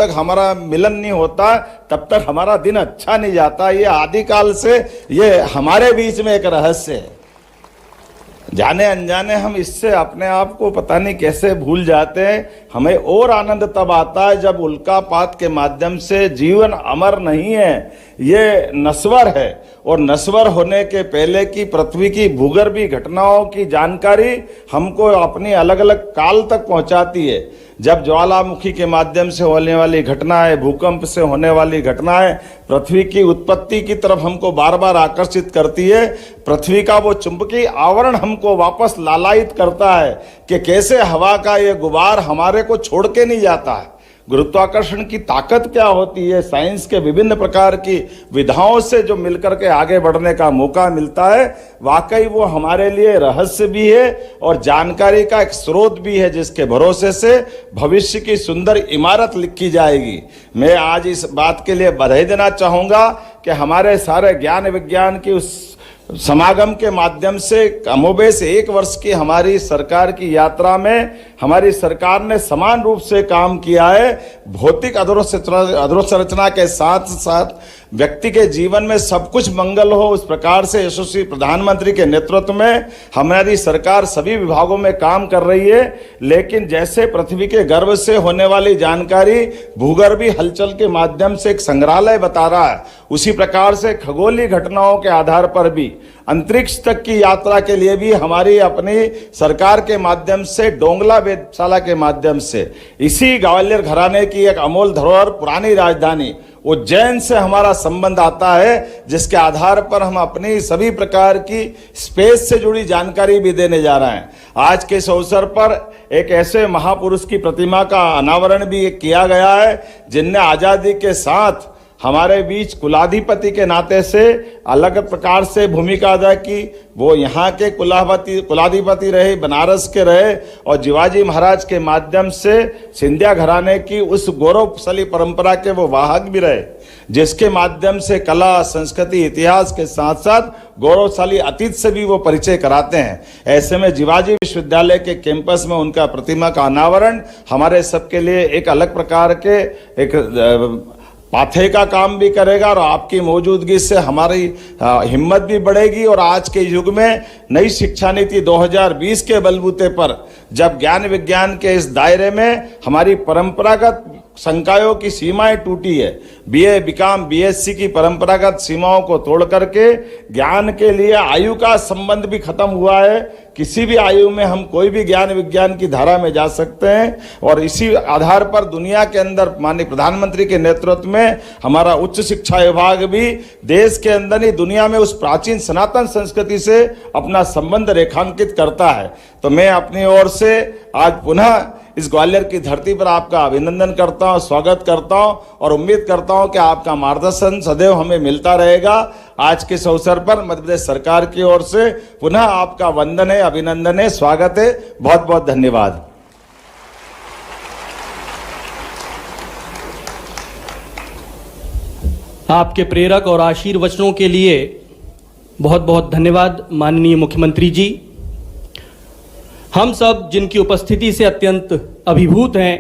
तक हमारा मिलन नहीं होता तब तक हमारा दिन अच्छा नहीं जाता। ये आदिकाल से ये हमारे बीच में एक रहस्य है। जाने अनजाने हम इससे अपने आप को पता नहीं कैसे भूल जाते हैं। हमें और आनंद तब आता है जब उल्कापात के माध्यम से जीवन अमर नहीं है, ये नश्वर है, और नश्वर होने के पहले की पृथ्वी की भूगर्भीय घटनाओं की जानकारी हमको अपनी अलग अलग काल तक पहुंचाती है। जब ज्वालामुखी के माध्यम से होने वाली घटनाएं, भूकंप से होने वाली घटनाएं पृथ्वी की उत्पत्ति की तरफ हमको बार बार आकर्षित करती है। पृथ्वी का वो चुंबकीय आवरण हमको वापस लालायित करता है कि कैसे हवा का ये गुबार हमारे को छोड़ के नहीं जाता है। गुरुत्वाकर्षण की ताकत क्या होती है, साइंस के विभिन्न प्रकार की विधाओं से जो मिलकर के आगे बढ़ने का मौका मिलता है, वाकई वो हमारे लिए रहस्य भी है और जानकारी का एक स्रोत भी है, जिसके भरोसे से भविष्य की सुंदर इमारत लिखी जाएगी। मैं आज इस बात के लिए बधाई देना चाहूँगा कि हमारे सारे ज्ञान विज्ञान की उस समागम के माध्यम से कमोबेश 1 वर्ष की हमारी सरकार की यात्रा में हमारी सरकार ने समान रूप से काम किया है। भौतिक अधोसंरचना के साथ साथ व्यक्ति के जीवन में सब कुछ मंगल हो, उस प्रकार से यशस्वी प्रधानमंत्री के नेतृत्व में हमारी सरकार सभी विभागों में काम कर रही है। लेकिन जैसे पृथ्वी के गर्भ से होने वाली जानकारी भूगर्भीय हलचल के माध्यम से एक संग्रहालय बता रहा है, उसी प्रकार से खगोलीय घटनाओं के आधार पर भी अंतरिक्ष तक की यात्रा के लिए भी हमारी अपनी सरकार के माध्यम से डोंगला वेधशाला के माध्यम से इसी ग्वालियर घराने की एक अमोल धरोहर पुरानी राजधानी उज्जैन से हमारा संबंध आता है, जिसके आधार पर हम अपनी सभी प्रकार की स्पेस से जुड़ी जानकारी भी देने जा रहे हैं। आज के इस अवसर पर एक ऐसे महापुरुष की प्रतिमा का अनावरण भी किया गया है, जिनने आजादी के साथ हमारे बीच कुलाधिपति के नाते से अलग प्रकार से भूमिका अदा की। वो यहाँ के कुलाधिपति रहे, बनारस के रहे, और शिवाजी महाराज के माध्यम से सिंधिया घराने की उस गौरवशाली परंपरा के वो वाहक भी रहे, जिसके माध्यम से कला, संस्कृति, इतिहास के साथ साथ गौरवशाली अतीत से भी वो परिचय कराते हैं। ऐसे में शिवाजी विश्वविद्यालय के कैंपस में उनका प्रतिमा का अनावरण हमारे सबके लिए एक अलग प्रकार के एक पाथे का काम भी करेगा, और आपकी मौजूदगी से हमारी हिम्मत भी बढ़ेगी। और आज के युग में नई शिक्षा नीति 2020 के बलबूते पर जब ज्ञान विज्ञान के इस दायरे में हमारी परंपरागत संकायों की सीमाएं टूटी है, बीए, बीकॉम, बीएससी की परंपरागत सीमाओं को तोड़ करके ज्ञान के लिए आयु का संबंध भी खत्म हुआ है। किसी भी आयु में हम कोई भी ज्ञान विज्ञान की धारा में जा सकते हैं, और इसी आधार पर दुनिया के अंदर माननीय प्रधानमंत्री के नेतृत्व में हमारा उच्च शिक्षा विभाग भी देश के अंदर ही दुनिया में उस प्राचीन सनातन संस्कृति से अपना संबंध रेखांकित करता है। तो मैं अपनी ओर से आज पुनः इस ग्वालियर की धरती पर आपका अभिनंदन करता हूं, स्वागत करता हूं, और उम्मीद करता हूं कि आपका मार्गदर्शन सदैव हमें मिलता रहेगा। आज के इस अवसर पर मध्य प्रदेश सरकार की ओर से पुनः आपका वंदन है, अभिनंदन है, स्वागत है। बहुत बहुत धन्यवाद। आपके प्रेरक और आशीर्वचनों के लिए बहुत बहुत धन्यवाद माननीय मुख्यमंत्री जी। हम सब जिनकी उपस्थिति से अत्यंत अभिभूत हैं,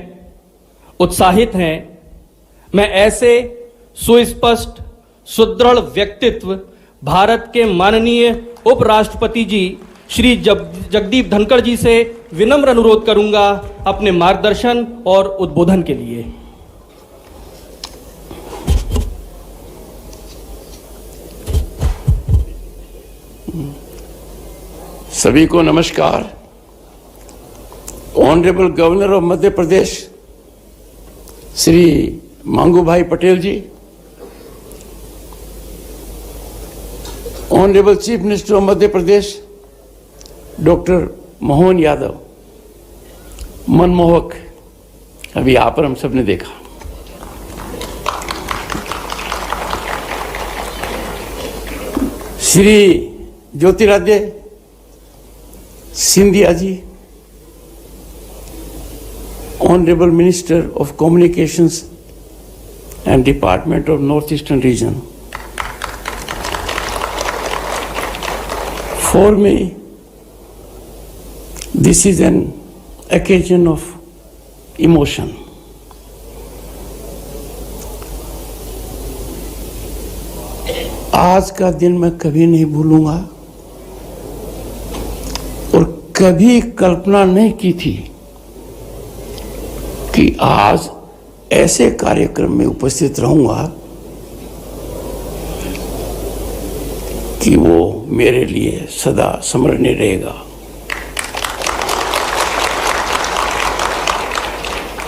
उत्साहित हैं, मैं ऐसे सुस्पष्ट, सुदृढ़ व्यक्तित्व भारत के माननीय उपराष्ट्रपति जी श्री जगदीप धनखड़ जी से विनम्र अनुरोध करूंगा अपने मार्गदर्शन और उद्बोधन के लिए। सभी को नमस्कार। Honourable governor of Madhya Pradesh Shri Mangu bhai Patel ji, honourable chief minister of Madhya Pradesh doctor Mohan Yadav, मनमोहक अभी यहाँ पर हम सब ने देखा। Shri Jyotiraditya Scindia ji, Honorable Minister of Communications and Department of Northeastern Region. For me, this is an occasion of emotion. आज का दिन मैं कभी नहीं भूलूंगा और कभी कल्पना नहीं की थी कि आज ऐसे कार्यक्रम में उपस्थित रहूंगा कि वो मेरे लिए सदा स्मरणीय रहेगा।